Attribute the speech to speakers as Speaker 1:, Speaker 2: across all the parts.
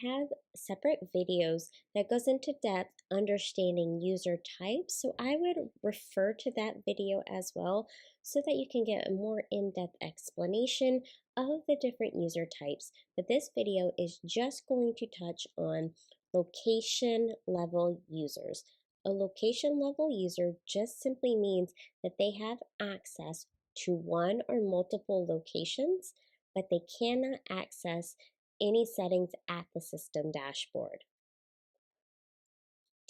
Speaker 1: have separate videos that goes into depth understanding user types. So I would refer to that video as well so that you can get a more in-depth explanation of the different user types. But this video is just going to touch on location level users. A location level user just simply means that they have access to one or multiple locations, but they cannot access any settings at the system dashboard.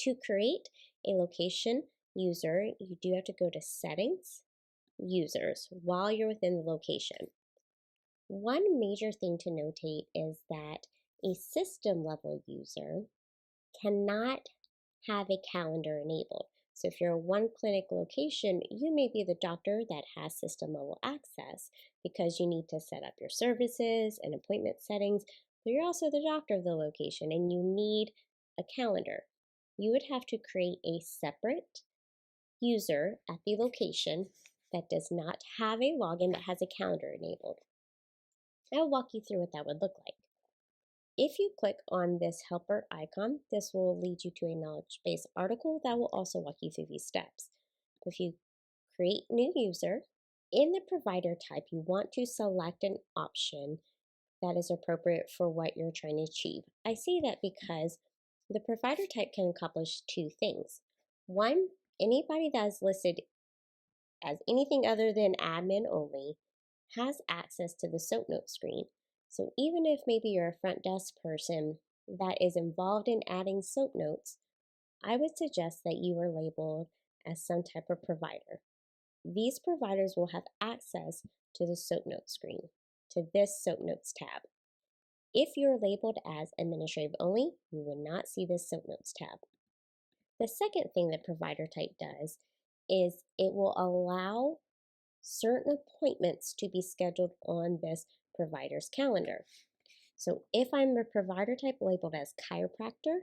Speaker 1: To create a location user, you do have to go to Settings, Users, while you're within the location. One major thing to notate is that a system level user cannot have a calendar enabled. So if you're a one clinic location, you may be the doctor that has system level access because you need to set up your services and appointment settings, but you're also the doctor of the location and you need a calendar. You would have to create a separate user at the location that does not have a login but has a calendar enabled. I'll walk you through what that would look like. If you click on this helper icon, this will lead you to a knowledge base article that will also walk you through these steps. If you create new user, in the provider type, you want to select an option that is appropriate for what you're trying to achieve. I say that because the provider type can accomplish two things. One, anybody that is listed as anything other than admin only has access to the SOAP note screen. So even if maybe you're a front desk person that is involved in adding SOAP notes, I would suggest that you are labeled as some type of provider. These providers will have access to the SOAP note screen, to this SOAP notes tab. If you're labeled as administrative only, you will not see this SOAP notes tab. The second thing that provider type does is it will allow certain appointments to be scheduled on this provider's calendar. So if I'm a provider type labeled as chiropractor,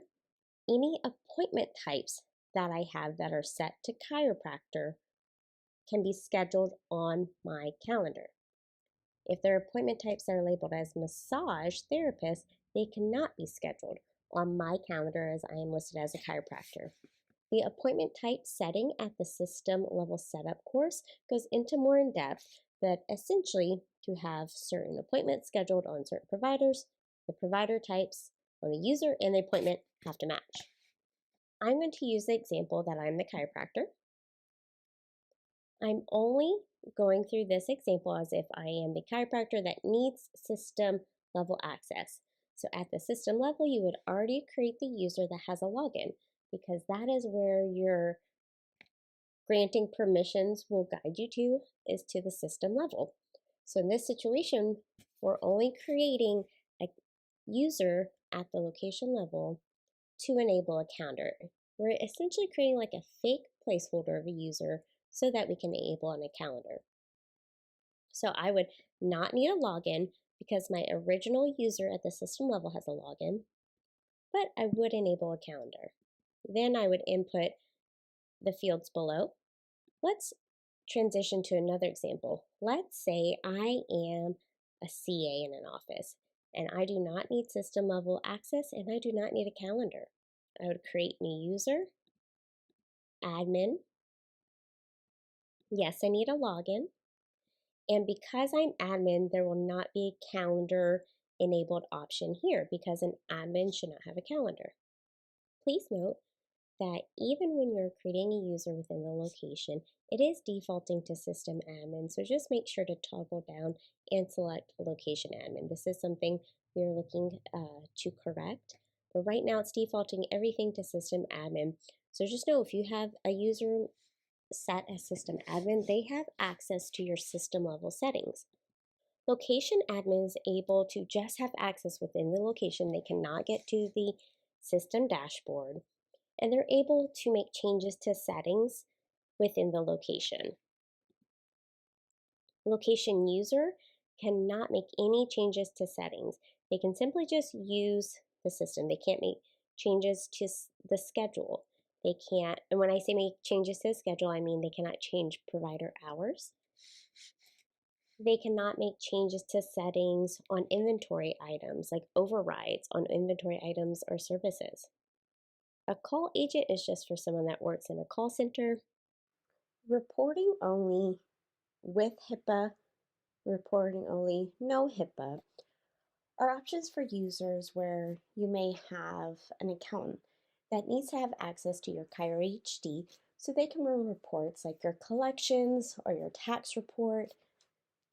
Speaker 1: any appointment types that I have that are set to chiropractor can be scheduled on my calendar. If there are appointment types that are labeled as massage therapist, they cannot be scheduled on my calendar as I am listed as a chiropractor. The appointment type setting at the system level setup course goes into more in depth, but essentially to have certain appointments scheduled on certain providers, the provider types on the user and the appointment have to match. I'm going to use the example that I'm the chiropractor. I'm only going through this example as if I am the chiropractor that needs system level access. So at the system level, you would already create the user that has a login, because that is where your granting permissions will guide you to, is to the system level. So in this situation, we're only creating a user at the location level to enable a calendar. We're essentially creating like a fake placeholder of a user so that we can enable on a calendar. So I would not need a login because my original user at the system level has a login, but I would enable a calendar. Then I would input the fields below. Let's transition to another example. Let's say I am a CA in an office and I do not need system level access and I do not need a calendar. I would create new user, admin. Yes, I need a login. And because I'm admin, there will not be a calendar enabled option here because an admin should not have a calendar. Please note that even when you're creating a user within the location, it is defaulting to system admin. So just make sure to toggle down and select location admin. This is something we're looking to correct. But right now it's defaulting everything to system admin. So just know if you have a user set as system admin, they have access to your system level settings. Location admin is able to just have access within the location. They cannot get to the system dashboard, and they're able to make changes to settings within the location. Location user cannot make any changes to settings. They can simply just use the system. They can't make changes to the schedule. They can't, and when I say make changes to the schedule, I mean they cannot change provider hours. They cannot make changes to settings on inventory items, like overrides on inventory items or services. A call agent is just for someone that works in a call center. Reporting only with HIPAA, reporting only, no HIPAA, are options for users where you may have an accountant that needs to have access to your Kyra HD so they can run reports like your collections or your tax report.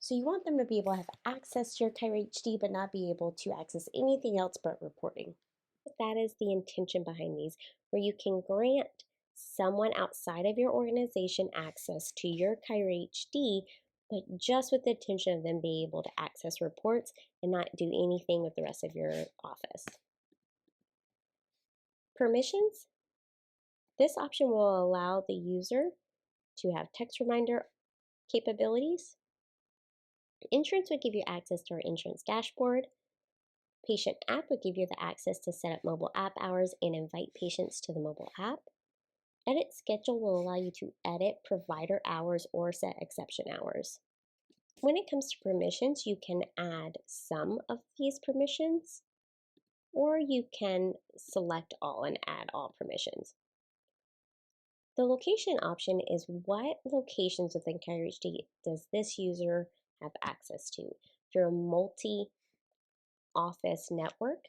Speaker 1: So you want them to be able to have access to your Kyra HD but not be able to access anything else but reporting. But that is the intention behind these, where you can grant someone outside of your organization access to your Kyra HD, but just with the intention of them being able to access reports and not do anything with the rest of your office. Permissions. This option will allow the user to have text reminder capabilities. Insurance would give you access to our insurance dashboard. Patient app would give you the access to set up mobile app hours and invite patients to the mobile app. Edit schedule will allow you to edit provider hours or set exception hours. When it comes to permissions, you can add some of these permissions, or you can select all and add all permissions. The location option is what locations within Kyra HD does this user have access to. If you're a multi-office network,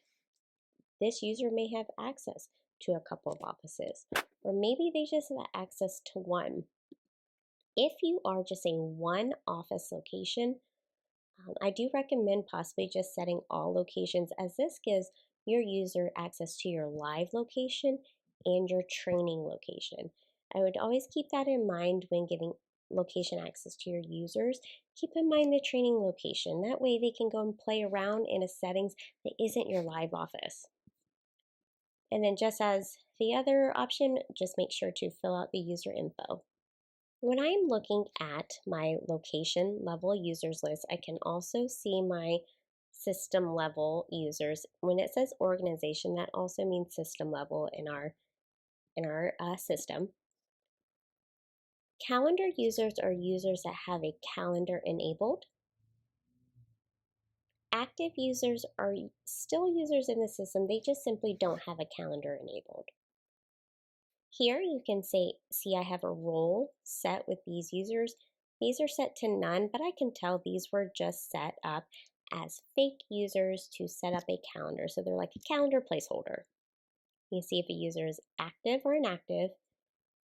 Speaker 1: this user may have access to a couple of offices, or maybe they just have access to one. If you are just a one office location, I do recommend possibly just setting all locations, as this gives your user access to your live location and your training location. I would always keep that in mind when giving location access to your users. Keep in mind the training location. That way they can go and play around in a settings that isn't your live office. And then just as the other option, just make sure to fill out the user info. When I'm looking at my location level users list, I can also see my system level users. When it says organization, that also means system level in our system. Calendar users are users that have a calendar enabled. Active users are still users in the system, they just simply don't have a calendar enabled. Here you can see I have a role set with these users. These are set to none, but I can tell these were just set up as fake users to set up a calendar. So they're like a calendar placeholder. You see if a user is active or inactive.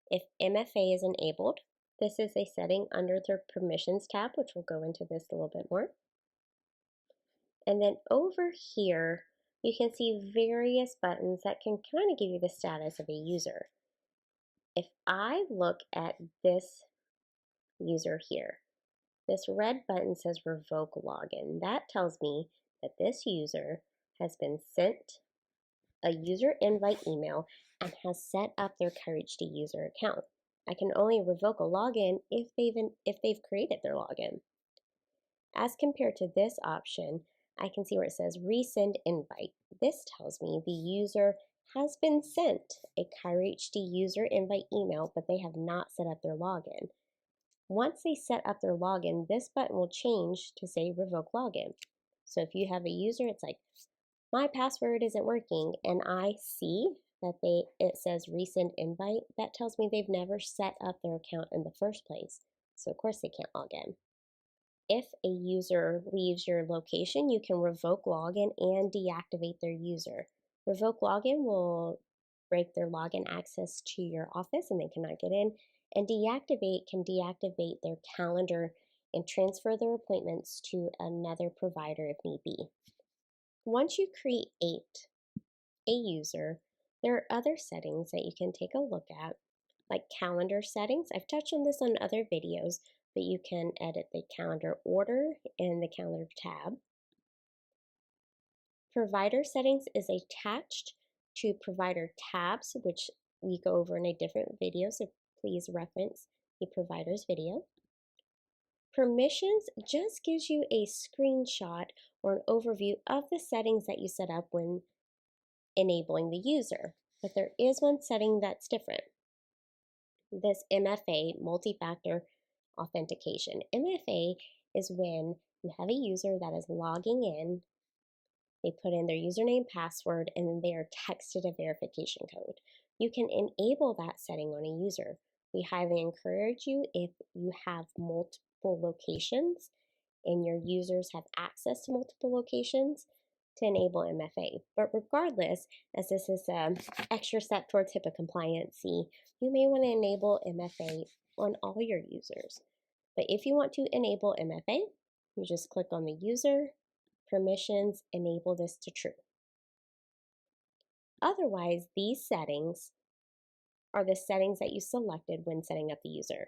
Speaker 1: If MFA is enabled, this is a setting under the permissions tab, which we'll go into this a little bit more. And then over here, you can see various buttons that can kind of give you the status of a user. If I look at this user here, this red button says revoke login. That tells me that this user has been sent a user invite email and has set up their Kyra HD user account. I can only revoke a login if they've created their login. As compared to this option, I can see where it says resend invite. This tells me the user has been sent a Kyra HD user invite email, but they have not set up their login. Once they set up their login, this button will change to say revoke login. So if you have a user, it's like, my password isn't working, and I see that it says resend invite, that tells me they've never set up their account in the first place. So of course they can't log in. If a user leaves your location, you can revoke login and deactivate their user. Revoke login will break their login access to your office and they cannot get in. And deactivate can deactivate their calendar and transfer their appointments to another provider if need be. Once you create a user, there are other settings that you can take a look at, like calendar settings. I've touched on this on other videos, but you can edit the calendar order in the calendar tab. Provider settings is attached to provider tabs, which we go over in a different video, so please reference the provider's video. Permissions just gives you a screenshot or an overview of the settings that you set up when enabling the user, but there is one setting that's different. This MFA, multi-factor authentication. MFA is when you have a user that is logging in, they put in their username, password, and then they are texted a verification code. You can enable that setting on a user. We highly encourage you, if you have multiple locations and your users have access to multiple locations, to enable MFA. But regardless, as this is an extra step towards HIPAA compliancy, you may want to enable MFA on all your users. But if you want to enable MFA, you just click on the user, permissions, enable this to true. Otherwise, these settings are the settings that you selected when setting up the user.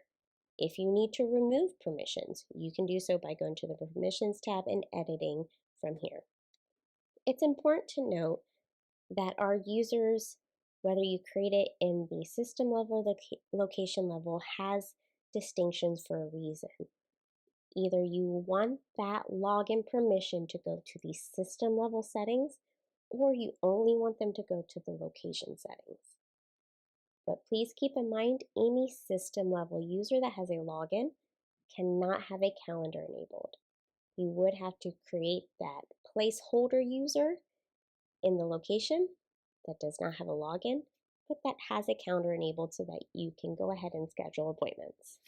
Speaker 1: If you need to remove permissions, you can do so by going to the Permissions tab and editing from here. It's important to note that our users, whether you create it in the system level or the location level, has distinctions for a reason. Either you want that login permission to go to the system level settings, or you only want them to go to the location settings. But please keep in mind, any system level user that has a login cannot have a calendar enabled. You would have to create that placeholder user in the location that does not have a login, but that has a calendar enabled so that you can go ahead and schedule appointments.